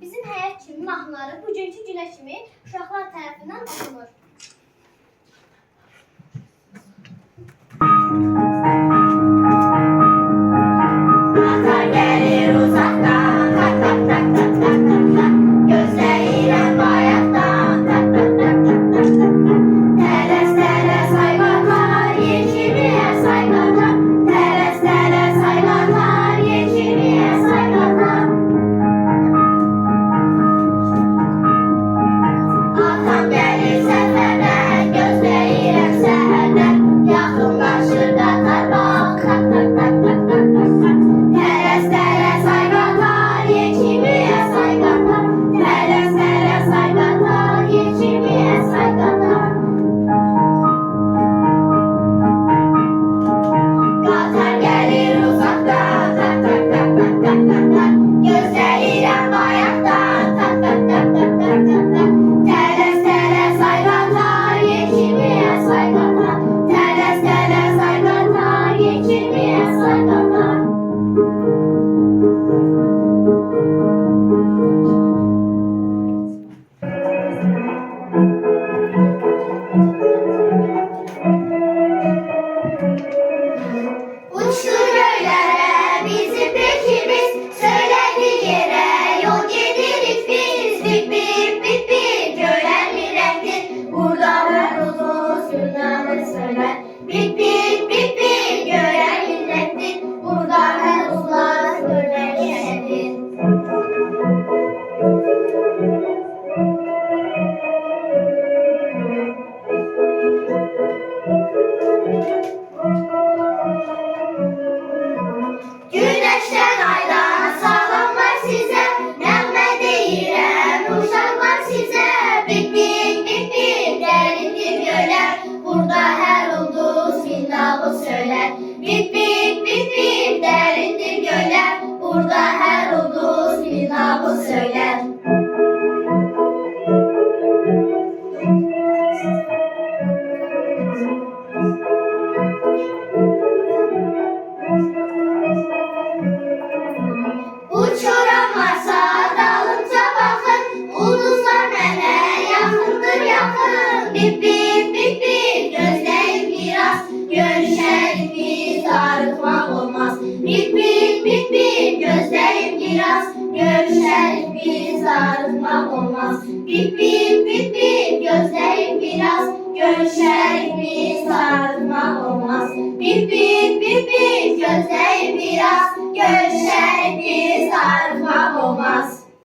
Bizim həyat kimi mahnıları bugünkü günə kimi uşaqlar tərəfindən oxunur. Ata gelir uzaktan, tak tak tak tak tak tak tak. Gözleriyle bayaktan, tak tak tak tak tak tak tak. Teres teres hayvanlar, yeşilliğe saygılar. Teres teres hayvanlar, yeşilliğe saygılar. Atam gelir seferden, gözleriyle seherden. Yakınlaşır katar bak, tak tak tak tak tak tak tak. Teres teres hayvanlar, yeşilliğe saygılar. Teres teres hayvanlar, yeşilliğe saygılar. Katar gelir uzaktan, tak tak tak tak tak tak tak. Gözleriyle bayaktan, tak tak tak tak tak tak tak. Teres teres hayvanlar, yeşilliğe saygılar. Teres teres hayvanlar, yeşilliğe saygılar. Uçtu göklere bizim bekimiz, söyledi yere yol gidirik biz. Bip bip bip bip gören bir renktir, burada her ulus günahını söyler. Bip bip bip bip gören bir renktir, burada her ulus günahını Güneşten aydan sağlamlar size, nəğmə deyirəm uşaqlar sizə. Bip bip bip bip dərindir göylər, burada hər ulduz minnabı söylər. Bip bip bip bip dərindir göylər, burada hər ulduz minnabı söylər. Uçuramazsa dalınca bakın, ulduzlar mənə yaxındır yaxın. Bip bip bip bip gözləyin biraz, görüşərik biz darıxmaq olmaz. Bip bip bip bip gözləyin biraz, görüşərik biz darıxmaq olmaz. Bip bip bip bip gözləyin biraz, görüşərik biz darıxmaq olmaz. Bip bip bip bip gözləyin biraz, görüşərik